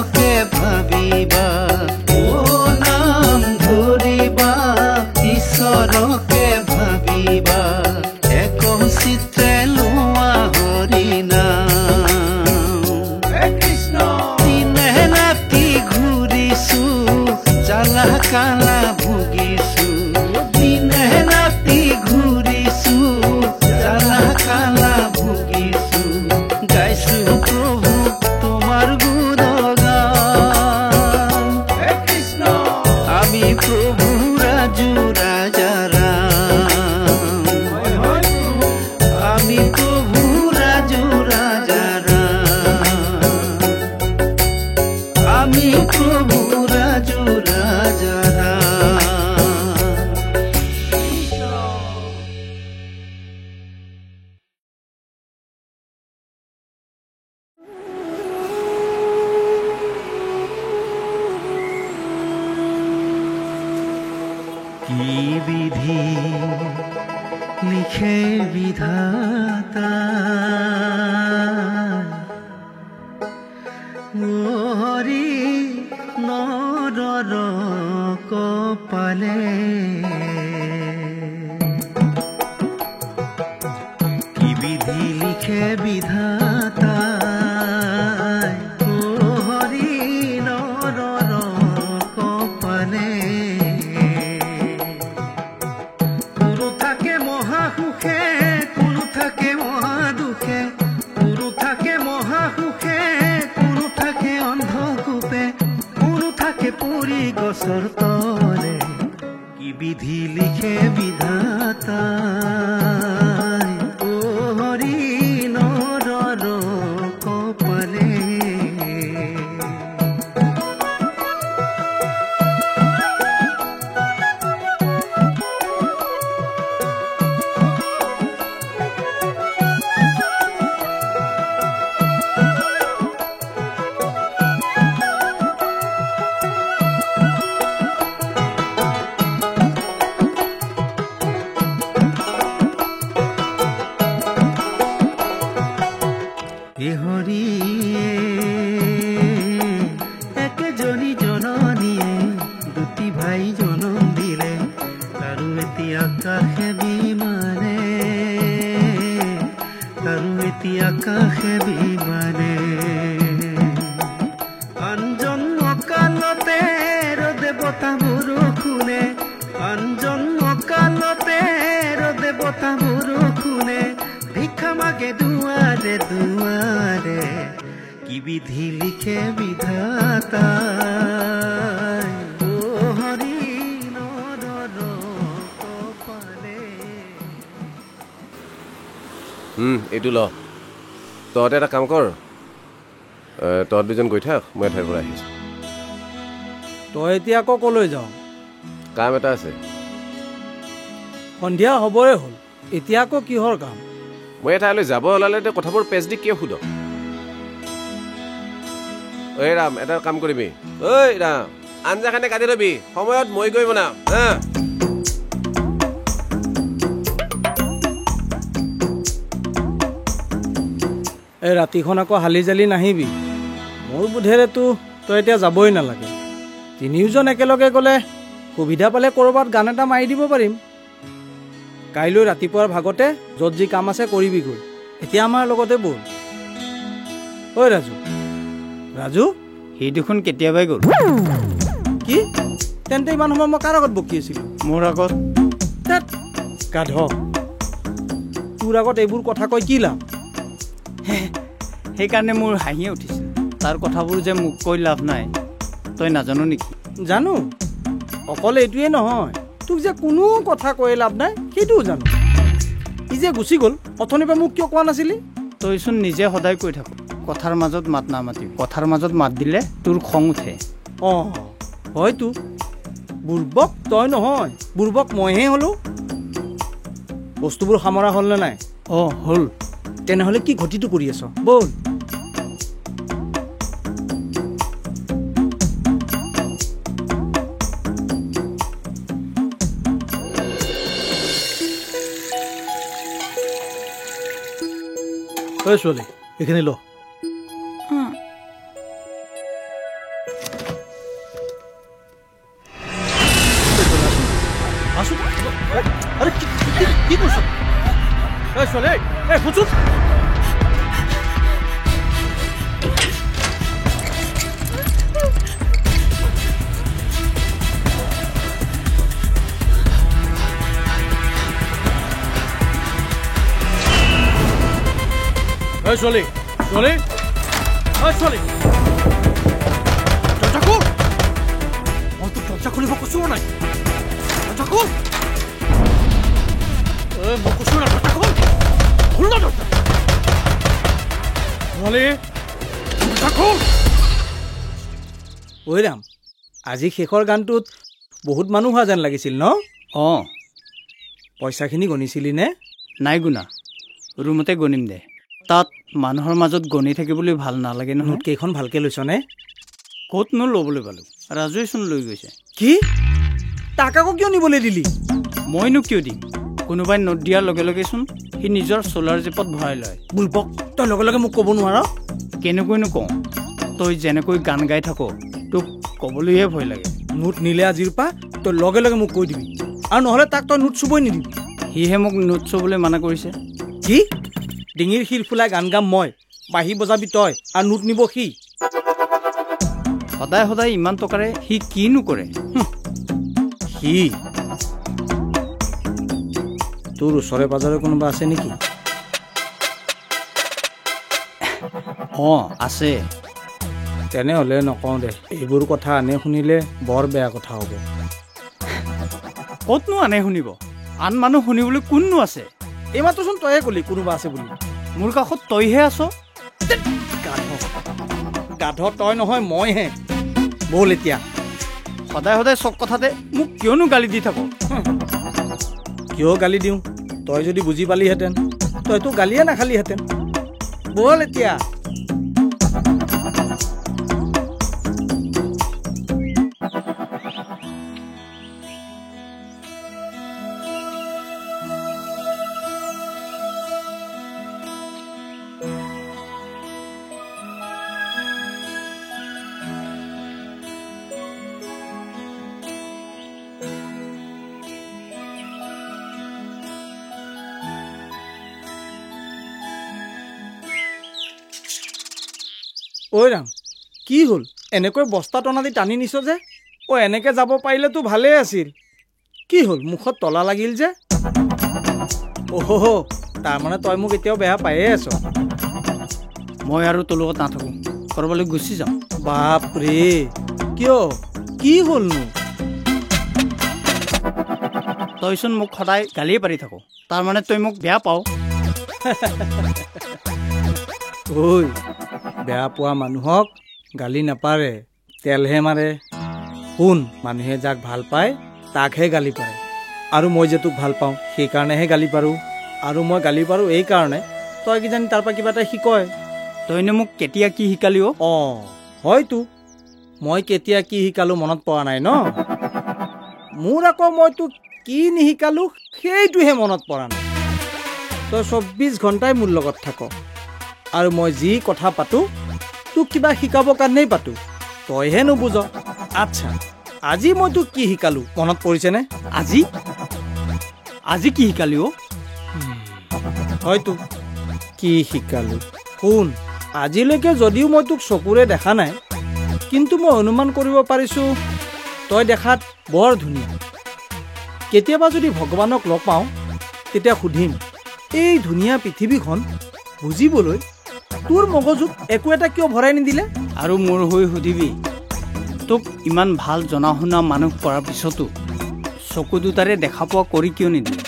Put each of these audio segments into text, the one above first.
ঈশ্বৰকে ভাবিবা নাম ধৰিবা ঈশ্বৰকে ভাবিবা এক চিত্ৰে লোৱা হৰি নাম দিনে ৰাতি ঘূৰিছো জ্বালা কালা ভুগিছো দিনে ৰাতি ঘূৰিছো জ্বালা কালা ভুগিছো গাইছো প্ৰভু তোমাৰ গুণগান আমি প্ৰভু ৰাজু ৰাজা ৰাম আমি প্ৰভু ৰাজু ৰাজা ৰাম আমি প্ৰভু ৰাজু ৰাজা ৰাম কি বিধি লিখে বিধাতা হৰি নৰৰ কপালে কি বিধি লিখে বিধাতা হৰি নৰৰ কপালে কোনো থাকে মহাসুখে কোনো থাকে মহাদুখে কোনো থাকে মহাসুখে কোনো থাকে অন্ধকূপে কোনো থাকে পৰি গছৰ তলে কি বিধি লিখে বিধাতা হৰি নৰৰ কপালে হৰিয়ে একেজনী জননীয়ে দুটি ভাই জনম দিলে তাৰো এতিয়া কাষে বিমানে তাৰো এতিয়া কাষে বিমানে আনজন অকালতে ৰদে বতাহ বৰষুণে আনজন অকালতে ৰদে বতাহ বৰষুণে ভিক্ষা মাগে দুৱাৰে দুৱাৰে কি বিধি লিখে বিধাতা হৰি নৰৰ কপালে এইটো ল তহঁতে এটা কাম কৰ তহঁত দুজন গৈ থাক মই এঠাইৰ পৰা আহিছোঁ তই এতিয়া আকৌ কলৈ যাওঁ কাম এটা আছে সন্ধিয়া হ'বই হ'ল এতিয়া আকৌ কিহৰ কাম মই এঠাইলৈ যাব ওলালে কথাবোৰ পেচ দি কিয় সোধ ঐ ৰাম এটা কাম কৰিবি ঐ ৰাম আঞ্জাখানে কাটি ল'বি সময়ত মই গৈ বনাম হা এই ৰাতিখন আকৌ হালি জালি নাহিবি মোৰ বোধেৰেতো তই এতিয়া যাবই নালাগে তিনিওজন একেলগে গ'লে সুবিধা পালে ক'ৰবাত গান এটা মাৰি দিব পাৰিম কাইলৈ ৰাতিপুৱাৰ ভাগতে য'ত যি কাম আছে কৰিবিগৈ এতিয়া আমাৰ লগতে বল ঐ ৰাজু ৰাজু সি দেখোন কেতিয়াবাই গ'ল কি তেন্তে ইমান সময় মই কাৰ আগত বকি আছিলোঁ মোৰ আগত গাধ তোৰ আগত এইবোৰ কথা কৈ কি লাভ সেইকাৰণে মোৰ হাঁহিয়ে উঠিছিল তাৰ কথাবোৰ যে মোক কৈ লাভ নাই তই নাজানো নেকি জানো অকল এইটোৱে নহয় তোক যে কোনো কথা কৈ লাভ নাই সেইটোও জানো ই যে গুচি গ'ল অথনিৰ পৰা মোক কিয় কোৱা নাছিলি তইচোন নিজে সদায় কৈ থাক কথাৰ মাজত মাত নামাতিবি কথাৰ মাজত মাত দিলে তোৰ খং উঠে অঁ হয়তো বুৰ্বক তই নহয় বুৰ্বক মইহে হ'লো বস্তুবোৰ সামৰা হ'ল নে নাই অঁ হ'ল তেনেহ'লে কি ঘটিটো কৰি আছ বল ছোৱালী এইখিনি ল ছোৱালী এই ফুচুক এই ছোৱালী ছোৱালী এই ছোৱালী দৰ্জা খোল মই তোক দৰ্জা খুলিব কৈছো নাই দৰ্জা খোল মই কৈছো না দৰ্জা খোল খোল না দৰ্জা ছোৱালী দৰ্জা খোল ঐ ৰাম আজি শেষৰ গানটোত বহুত মানুহ হোৱা যেন লাগিছিল ন অঁ পইচাখিনি গণিছিলি নে নাই গুণা ৰুমতে গণিম দে তাত মানুহৰ মাজত গণি থাকিবলৈ ভাল নালাগে নহয় নোটকেইখন ভালকৈ লৈছনে ক'তনো ল'বলৈ পালোঁ ৰাজুৱেচোন লৈ গৈছে কি তাক আকৌ কিয় নিবলৈ দিলি মইনো কিয় দিম কোনোবাই নোট দিয়াৰ লগে লগেচোন সি নিজৰ চ'লাৰ জেপত ভৰাই লয় বুলবক তই লগে লগে মোক ক'ব নোৱাৰ কেনেকৈনো কওঁ তই যেনেকৈ গান গাই থাক তোক ক'বলৈহে ভয় লাগে নোট নিলে আজিৰ পৰা তই লগে লগে মোক কৈ দিবি আৰু নহ'লে তাক তই নোট চুবই নিদিবি সিহে মোক নোট চুবলৈ মানা কৰিছে কি ডিঙিৰ শিৰ ফুলাই গান গাম মই বাঁহী বজাবি তই আৰু নোট নিব সি সদায় সদায় ইমান টকাৰে সি কিনো কৰে সি তোৰ ওচৰে পাজৰে কোনোবা আছে নেকি অঁ আছে তেনেহ'লে নকওঁ দে এইবোৰ কথা আনে শুনিলে বৰ বেয়া কথা হ'ব ক'তনো আনে শুনিব আন মানুহ শুনিবলৈ কোননো আছে এইমাত্ৰচোন তইহে ক'লি কোনোবা আছে বুলি মোৰ কাষত তইহে আছ গাধ তই নহয় মইহে ব'ল এতিয়া সদায় সদায় চব কথাতে মোক কিয়নো গালি দি থাক কিয় গালি দিওঁ তই যদি বুজি পালিহেঁতেন তইতো গালিয়ে নাখালিহেঁতেন ব'ল এতিয়া ঐ ৰাম কি হ'ল এনেকৈ বস্তা টনা দি টানি নিছ যে এনেকৈ যাব পাৰিলেতো ভালেই আছিল কি হ'ল মুখত তলা লাগিল যে অহ' তাৰমানে তই মোক এতিয়াও বেয়া পায়ে আছ মই আৰু তোৰ লগত নাথাকোঁ ক'ৰবালৈ গুচি যাম বাপৰে কিয় কি হ'লনো তইচোন মোক সদায় গালিয়ে পাৰি থাক তাৰমানে তই মোক বেয়া পাৱ ঐ বেয়া পোৱা মানুহক গালি নাপাৰে তেলহে মাৰে শুন মানুহে যাক ভাল পায় তাকহে গালি পাৰে আৰু মই যে তোক ভাল পাওঁ সেইকাৰণেহে গালি পাৰোঁ আৰু মই গালি পাৰোঁ এইকাৰণে তই কিজানি তাৰ পৰা কিবা এটা শিকয় তইনো মোক কেতিয়া কি শিকালি অঁ হয়তো মই কেতিয়া কি শিকালোঁ মনত পৰা নাই ন মোৰ আকৌ মই তোক কি নিশিকালোঁ সেইটোহে মনত পৰা নাই তই 24 ঘণ্টাই মোৰ লগত থাক আৰু মই যি কথা পাতোঁ তোক কিবা শিকাবৰ কাৰণেই পাতোঁ তইহে নুবুজ আচ্ছা আজি মই তোক কি শিকালোঁ মনত পৰিছেনে আজি আজি কি শিকালি হয়তো কি শিকালোঁ শুন আজিলৈকে যদিও মই তোক চকুৰে দেখা নাই কিন্তু মই অনুমান কৰিব পাৰিছোঁ তই দেখাত বৰ ধুনীয়া কেতিয়াবা যদি ভগৱানক লগ পাওঁ তেতিয়া সুধিম এই ধুনীয়া পৃথিৱীখন বুজিবলৈ তোৰ মগজুত একো এটা কিয় ভৰাই নিদিলে আৰু মোৰ হৈ সুধিবি তোক ইমান ভাল জনা শুনা মানুহ কৰাৰ পিছতো চকু দুটাৰে দেখা পোৱা কৰি কিয় নিদিলে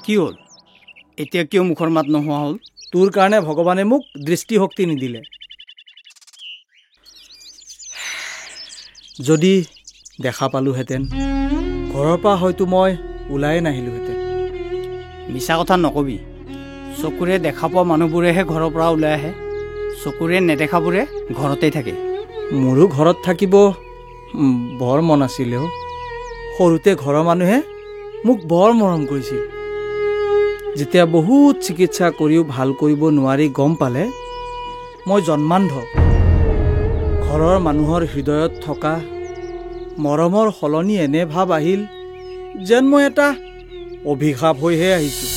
কি হ'ল এতিয়া কিয় মুখৰ মাত নোহোৱা হ'ল তোৰ কাৰণে ভগৱানে মোক দৃষ্টিশক্তি নিদিলে যদি দেখা পালোহেঁতেন ঘৰৰ পৰা হয়তো মই ওলাই নাহিলোহেঁতেন মিছা কথা নকবি চকুৰে দেখা পোৱা মানুহবোৰেহে ঘৰৰ পৰা ওলাই আহে চকুৰে নেদেখাবোৰে ঘৰতেই থাকে মোৰো ঘৰত থাকিব বৰ মন আছিলে সৰুতে ঘৰৰ মানুহে মোক বৰ মৰম কৰিছিল যেতিয়া বহুত চিকিৎসা কৰিও ভাল কৰিব নোৱাৰি গম পালে মই জন্মান্ধ ঘৰৰ মানুহৰ হৃদয়ত থকা মৰমৰ সলনি এনে ভাৱ আহিল যেন মই এটা অভিশাপ হৈহে আহিছোঁ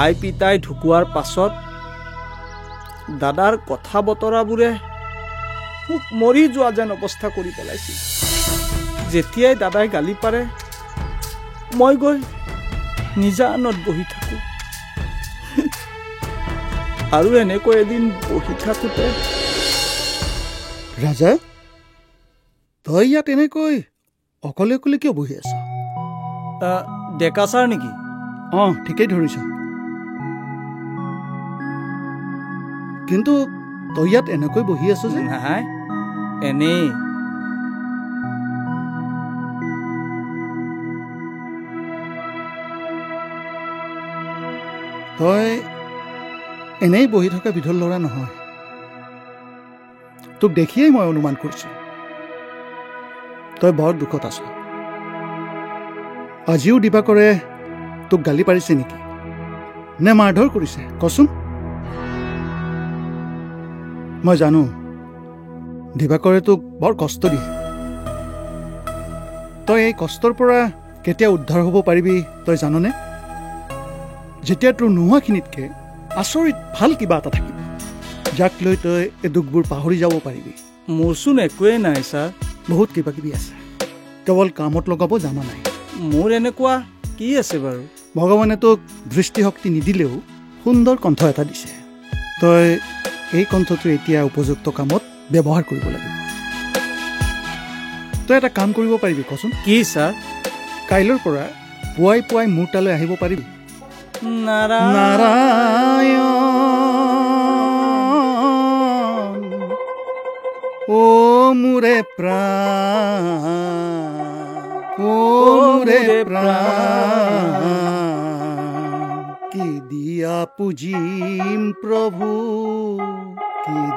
আই পিতাই ঢুকোৱাৰ পাছত দাদাৰ কথা বতৰাবোৰে মোক মৰি যোৱা যেন অৱস্থা কৰি পেলাইছিল। যেতিয়াই দাদাই গালি পাৰে মই গৈ নিজানত বহি থাকোঁ। আৰু এনেকৈ এদিন বহি থাকোঁতে ৰাজা, তই ইয়াত এনেকৈ অকলে অকলে কিয় বহি আছ? ডেকা ছাৰ নেকি? অঁ, ঠিকেই ধৰিছ। কিন্তু তই ইয়াত এনেকৈ বহি আছ যে? নাই, এনেই। তই এনেই বহি থকা বিধৰ ল'ৰা নহয়। তোক দেখিয়েই মই অনুমান কৰিছোঁ তই বৰ দুখত আছ। আজিও দিবাকৰে তোক গালি পাৰিছে নেকি, নে মাৰধৰ কৰিছে কচোন? মই জানো দিবাকৰে তোক বৰ কষ্ট দিয়ে। তই এই কষ্টৰ পৰা কেতিয়া উদ্ধাৰ হ'ব পাৰিবি তই জাননে? যেতিয়া তোৰ নোহোৱাখিনিতকৈ আচৰিত ভাল কিবা এটা থাকিব, যাক লৈ তই এই দুখবোৰ পাহৰি যাব পাৰিবি। মোৰচোন একোৱেই নাই ছাৰ। বহুত কিবা কিবি আছে, কেৱল কামত লগাব জানা নাই। মোৰ এনেকুৱা কি আছে বাৰু? ভগৱানে তোক দৃষ্টিশক্তি নিদিলেও সুন্দৰ কণ্ঠ এটা দিছে। তই এই কণ্ঠটো এতিয়া উপযুক্ত কামত ব্যৱহাৰ কৰিব লাগিব। তই এটা কাম কৰিব পাৰিবি কচোন? কি ছাৰ? কাইলৈৰ পৰা পুৱাই পুৱাই মোৰ তালৈ আহিব পাৰিবি? নাৰায়ণ ও মোৰে প্ৰাণ, ও মোৰে প্ৰাণ, কি দিয়া পুজিম প্ৰভু,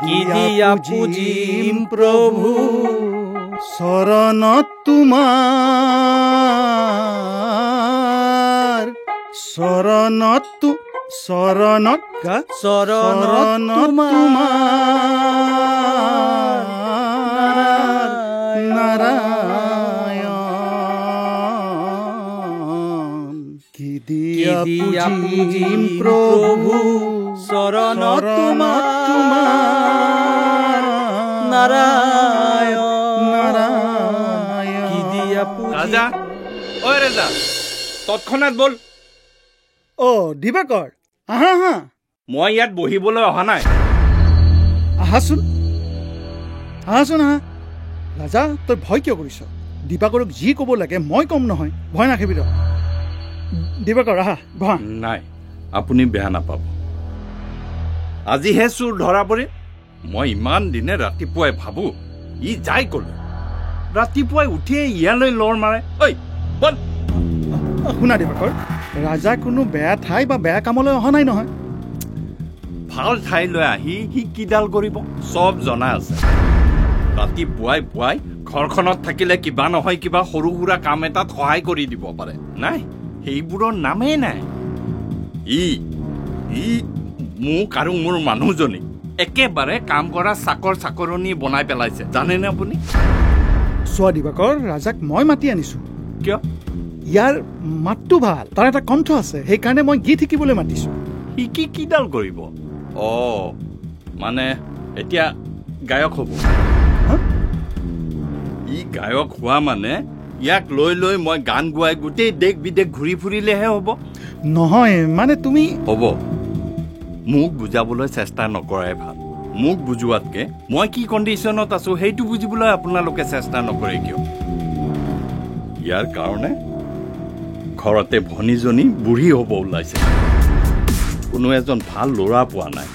কি দিয়া পুজিম প্ৰভু, চৰণত তোমাৰ, চৰণত নাৰায়ণ, কি দিয়া পুজিম প্ৰভু, চৰণত তোমাৰ, নাৰায়ণ, কি দিয়া ৰাজা, ঐ ৰাজা, তৎক্ষণাত বল। দিবাকৰ, আহা আহা। মই ইয়াত বহিবলৈ অহা নাই। আহাচোন আহাচোন আহা। ৰাজা, তই ভয় কিয় কৰিছ? দিবাকৰক যি ক'ব লাগে মই ক'ম নহয়, ভয় নাখাবি ৰ। দিবাকৰ আহা, বহা। নাই, আপুনি বেয়া নাপাব। আজিহে চোৰ ধৰা পৰিল। মই ইমান দিনে ৰাতিপুৱাই ভাবোঁ ই যাই ক'লো, ৰাতিপুৱাই উঠিয়ে ইয়ালৈ লৰ মাৰে। ঐ বল। শুনা দিবাকৰ, ৰাজা কোনো বেয়া ঠাই বা বেয়া কামলৈ অহা নাই নহয়। ভাল ঠাইলৈ আহি সি কিডাল কৰিব চব জনা আছে। ৰাতিপুৱাই পুৱাই ঘৰখনত থাকিলে কিবা নহয় কিবা সৰু সুৰা কাম এটাত সহায় কৰি দিব পাৰে। নাই, সেইবোৰৰ নামেই নাই। ই মোক আৰু মোৰ মানুহজনী একেবাৰে কাম কৰা চাকৰণী বনাই পেলাইছে, জানেনে আপুনি? চোৱা দিবাকৰ, ৰাজাক মই মাতি আনিছো। কিয়? ইয়াৰ মাতটো ভাল, তাৰ এটা কণ্ঠ আছে, সেইকাৰণে মই গীত শিকিবলৈ মাতিছো। শিকি কিডাল কৰিব? মানে এতিয়া গায়ক হ'ব। ই গায়ক হোৱা মানে ইয়াক লৈ লৈ মই গান গোৱাই গোটেই দেশ বিদেশ ঘূৰি ফুৰিলেহে হ'ব? নহয়, মানে তুমি হ'ব। মোক বুজাবলৈ চেষ্টা নকৰাই ভাল। মোক বুজোৱাতকে মই কি কণ্ডিশ্যনত আছো সেইটো বুজিবলৈ আপোনালোকে চেষ্টা নকৰে কিয়? ইয়াৰ কাৰণে ঘৰতে ভনীজনী বুঢ়ী হ'ব ওলাইছে। কোনো এজন ভাল ল'ৰা পোৱা নাই।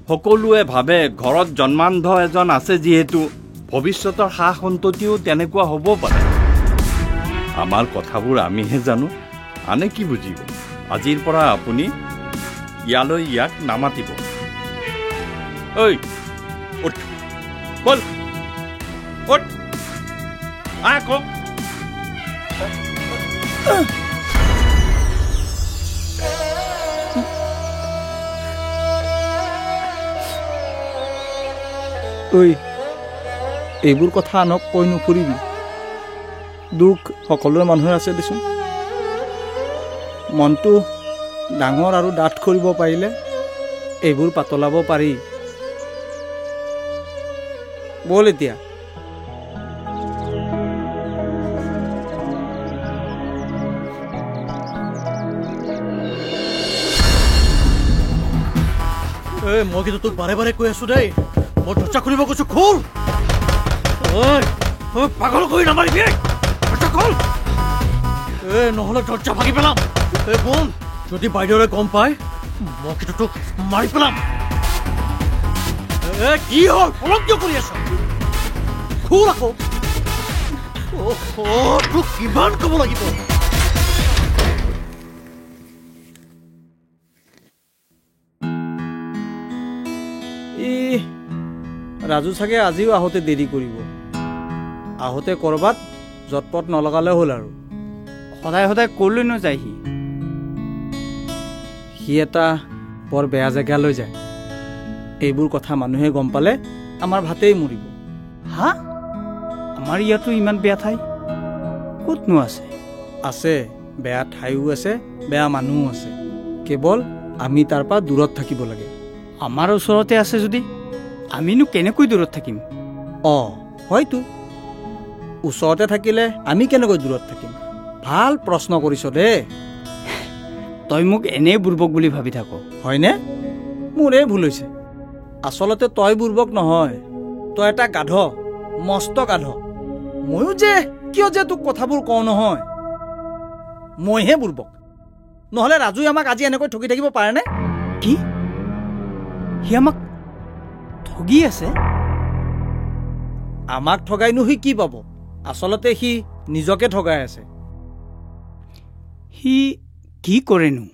সকলোৱে ভাবে ঘৰত জন্মান্ধ এজন আছে যিহেতু ভৱিষ্যতৰ সা সন্ততিও তেনেকুৱা হ'ব পাৰে। আমাৰ কথাবোৰ আমিহে জানো, আনে কি বুজিব? আজিৰ পৰা আপুনি ইয়ালৈ ইয়াক নামাতিব। ঐ উঠ, বল উঠ, আকৌ ঐ, এইবোৰ কথা আনক কৈ নুফুৰিবি। দুখ সকলোৰে মানুহৰ আছে দেচোন। মনটো ডাঙৰ আৰু ডাঠ কৰিব পাৰিলে এইবোৰ পাতলাব পাৰি। বল এতিয়া। মই কিন্তু তোক বাৰে বাৰে কৈ আছো দেই, মই দৰ্জা খুলিব কৈছো, খোল। পাগল কৰি নামাৰিবি, দৰ্জা খোল। নহ'লে দৰ্জা ভাঙি পেলাম। বল, যদি বাইদেউৰে গম পায় মই কিন্তু তোক মাৰি পেলাম। কি হ'ল, পলম কিয় কৰি আছ? খোল আকৌ। তোক কিমান ক'ব লাগিব? ৰাজু চাগে আজিও আহোঁতে দেৰি কৰিব। আহোঁতে ক'ৰবাত জটপট নলগালে হ'ল আৰু। সদায় সদায় ক'লৈ নাযায় সি এটা বৰ বেয়া জেগালৈ যায়। এইবোৰ কথা মানুহে গম পালে আমাৰ ভাতেই মৰিব। হা? আমাৰ ইয়াতো ইমান বেয়া ঠাই ক'তনো আছে? আছে, বেয়া ঠাইও আছে, বেয়া মানুহো আছে। কেৱল আমি তাৰ পৰা দূৰত থাকিব লাগে। আমাৰ ওচৰতে আছে যদি আমিনো কেনেকৈ দূৰত থাকিম? হয়তো ওচৰতে থাকিলে আমি কেনেকৈ দূৰত থাকিম? ভাল প্ৰশ্ন কৰিছ দেই। তই মোক এনেই বুৰ্বক বুলি ভাবি থাক। হয়নে? মোৰে ভুল হৈছে। আচলতে তই বুৰ্বক নহয়, তই এটা গাধ, মস্ত গাধ। ময়ো যে কিয় যে তোক কথাবোৰ কওঁ নহয়, মইহে বুৰ্বক। নহ'লে ৰাজুৱে আমাক আজি এনেকৈ ঠগি থাকিব পাৰেনে? কি? সি আমাক ঠগি আছে? আমাক ঠগাইনো সি কি পাব? আচলতে সি নিজকে ঠগাই আছে। সি কি কৰেনো?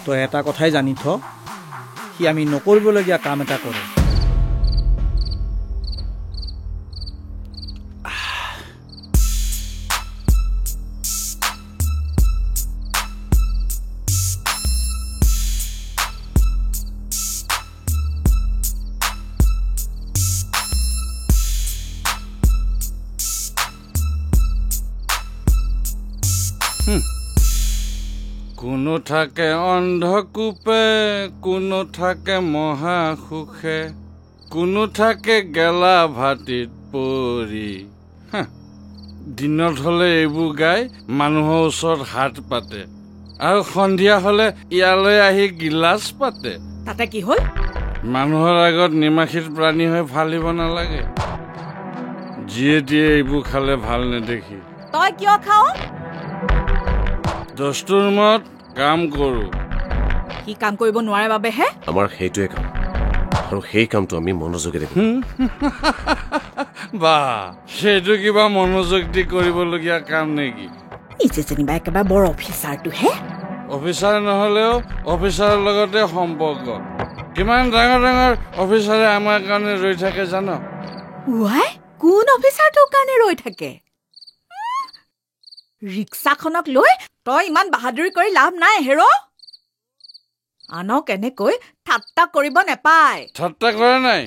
তই এটা কথাই জানি থ, সি আমি নকৰিবলগীয়া কাম এটা কৰে। কোনো থাকে অন্ধকূপে, কোনো থাকে মহাসুখে, কোনো থাকে গেলা ভাটিত পৰি। দিনত হ'লে এইবোৰ গাই মানুহৰ ওচৰত হাত পাতে, আৰু সন্ধিয়া হ'লে ইয়ালৈ আহি গিলাচ পাতে। তাতে কি হ'ল? মানুহৰ আগত নিমাখিত প্ৰাণী হৈ ফালিব নালাগে। যিয়ে দিয়ে এইবোৰ খালে ভাল নেদেখি। তই কিয় খাও? দস্তুৰ মত কাম কৰো। কি কাম কৰিব নোৱাৰে বাবেহে? আমাৰ সেইটোৱে কাম, আৰু সেই কামটো আমি মনোযোগে দেখো। বা, সেইটো কিবা মনোযোগ দি কৰিবলগীয়া কাম নেকি? নিজে যেনিবা একেবাৰে বৰ অফিচাৰটোহে। অফিচাৰ নহ'লেও অফিচাৰৰ লগতে সম্পৰ্ক। কিমান ডাঙৰ ডাঙৰ অফিচাৰে আমাৰ কাৰণে ৰৈ থাকে জানো? কোন অফিচাৰটোৰ কাৰণে ৰৈ থাকে? ৰিক্সাখনক লৈ তই ইমান বাহাদুৰি কৰি লাভ নাই হেৰ। আনক এনেকৈ ঠাট্টা কৰিব নেপায়। ঠাট্টা কৰা নাই,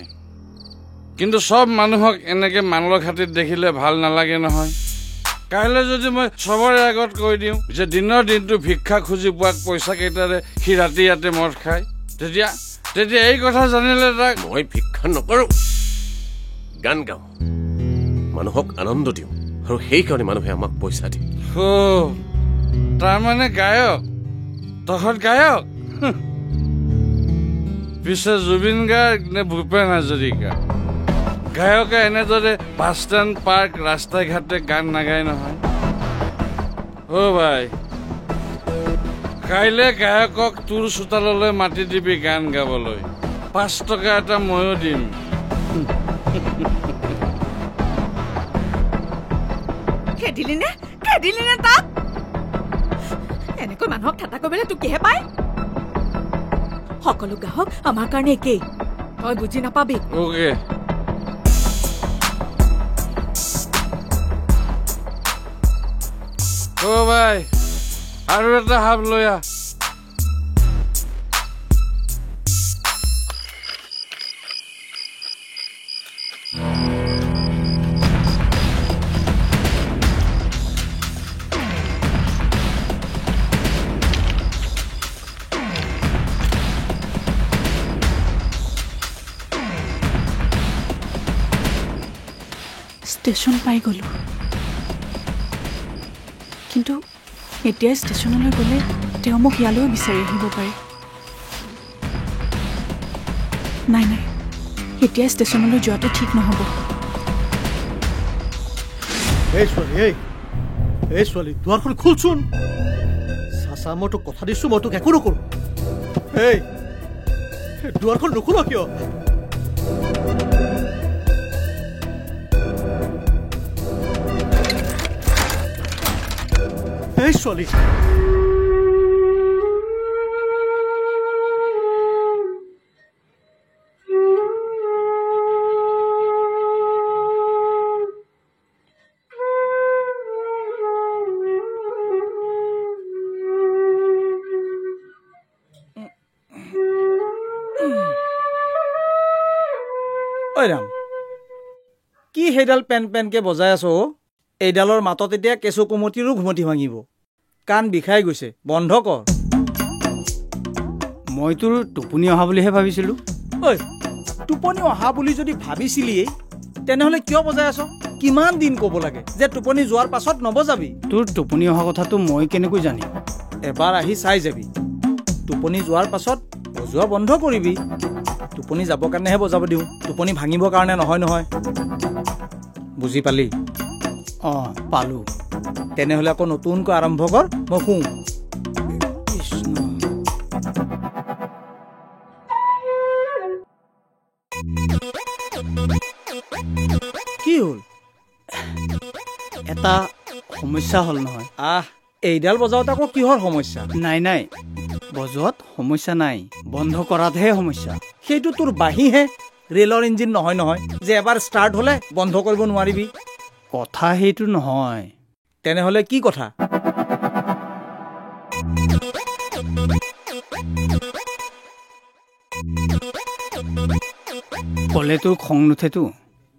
কিন্তু চব মানুহক এনেকে মানুহৰ খাতিত দেখিলে ভাল নালাগে নহয়। কাইলৈ যদি মই চবৰে আগত কৈ দিওঁ যে দিনৰ দিনটো ভিক্ষা খুজি পোৱা পইচা কেইটাৰে সি ৰাতি ইয়াতে মদ খায়, তেতিয়া এই কথা জানিলে তাক। মই ভিক্ষা নকৰো, গান গাওঁ, মানুহক আনন্দ দিওঁ, আৰু সেইকাৰণে মানুহে আমাক পইচা দিয়ে। তাৰমানে গায়ক? তহঁত গায়ক? পিছে জুবিন গাৰ্গ নে ভূপেন হাজৰিকা? গায়কে এনেদৰে বাছ ষ্টেণ্ড, পাৰ্ক, ৰাস্তাই ঘাটে গান নাগায় নহয়। ভাই, কাইলৈ গায়কক তোৰ চোতাললৈ মাতি দিবি গান গাবলৈ। 5 টকা এটা ময়ো দিম। খেদিলি নে তাক? এনেকৈ মানুহক ঠাট্টা কৰিবলৈ তোক কিহে পায়? সকলো গ্ৰাহক আমাৰ কাৰণে একেই, তই বুজি নাপাবি। ওকে, ভাই আৰু এটা হাফ লৈ আহ। ষ্টেচন পাই গ'লোঁ কিন্তু এতিয়া ষ্টেচনলৈ গ'লে তেওঁ মোক ইয়ালৈও বিচাৰি আহিব পাৰে নাই নাই এতিয়া ষ্টেচনলৈ যোৱাটো ঠিক নহ'ব এই ছোৱালী দুৱাৰখন খোলচোন চাচা মই তোক কথা দিছোঁ মই তোক একো নকৰোঁ এই দুৱাৰখন নুখোল কিয় এই ছোৱালী ঐ ৰাম কি সেইডাল পেনকে বজাই আছ এইডালৰ মাতত এতিয়া কেঁচু কুমতিৰো ঘুমতি ভাঙিব কাণ বিষাই গৈছে বন্ধ কৰ মই তোৰ টোপনি অহা বুলিহে ভাবিছিলোঁ ঐ টোপনি অহা বুলি যদি ভাবিছিলিয়েই তেনেহ'লে কিয় বজাই আছ কিমান দিন ক'ব লাগে যে টোপনি যোৱাৰ পাছত নবজাবি তোৰ টোপনি অহা কথাটো মই কেনেকৈ জানিম এবাৰ আহি চাই যাবি টোপনি যোৱাৰ পাছত বজোৱা বন্ধ কৰিবি টোপনি যাবৰ কাৰণেহে বজাব দিওঁ টোপনি ভাঙিবৰ কাৰণে নহয় বুজি পালি অঁ পালোঁ তেনেহ'লে আকৌ নতুনকৈ আৰম্ভ কৰ মই শুওঁ কৃষ্ণ কি হ'ল এটা সমস্যা হ'ল নহয় এইডাল বজাওঁতে আকৌ কিহৰ সমস্যা নাই বজোৱাত সমস্যা নাই বন্ধ কৰাতহে সমস্যা সেইটো তোৰ বাঁহীহে ৰেলৰ ইঞ্জিন নহয় যে এবাৰ ষ্টাৰ্ট হ'লে বন্ধ কৰিব নোৱাৰিবি কথা সেইটো নহয় তেনেহ'লে কি কথা ক'লে তোৰ খং নুঠেতো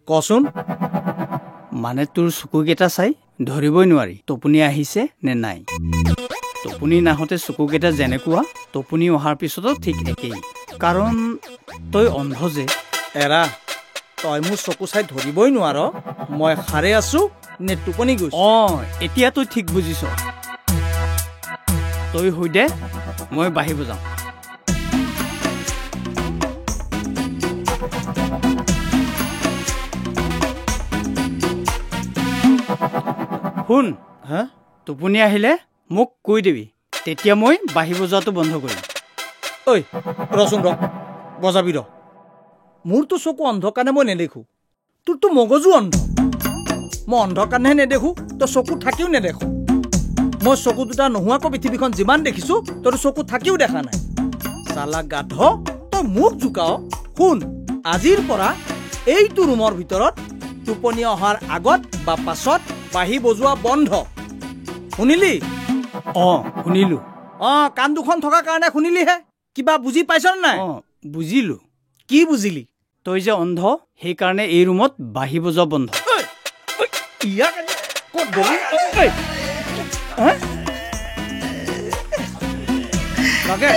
কচোন মানে তোৰ চকুকেইটা চাই ধৰিবই নোৱাৰি টোপনি আহিছে নে নাই টোপনি নাহোঁতে চকুকেইটা যেনেকুৱা টোপনি অহাৰ পিছতো ঠিক একেই কাৰণ তই অন্ধ যে এৰা তই মোৰ চকু চাই ধৰিবই নোৱাৰ মই সাৰে আছো নে টোপনি গৈছো এতিয়া তই ঠিক বুজিছ তই হৈ দে মই বাঢ়িব যাওঁ শুন টোপনি আহিলে মোক কৈ দিবি তেতিয়া মই বাঢ়িব যোৱাটো বন্ধ কৰিম ঐ ৰচোন বজাবি মোৰতো চকু অন্ধ কাৰণে মই নেদেখো তোৰতো মগজু অন্ধ মই অন্ধ কাৰণেহে নেদেখো তই চকু থাকিও নেদেখো মই চকু দুটা নোহোৱাকৈ পৃথিৱীখন যিমান দেখিছো তোৰ চকু থাকিও দেখা নাই চালা গাধ তই মোক জোকাও শুন আজিৰ পৰা এইটো ৰুমৰ ভিতৰত টোপনি অহাৰ আগত বা পাছত বাঁহী বজোৱা বন্ধ শুনিলি শুনিলো কাণ দুখন থকাৰ কাৰণে শুনিলিহে কিবা বুজি পাইছ নাই বুজিলো কি বুজিলি তই যে অন্ধ সেইকাৰণে এই ৰুমত বাঁহী বজোৱা বন্ধ লাগে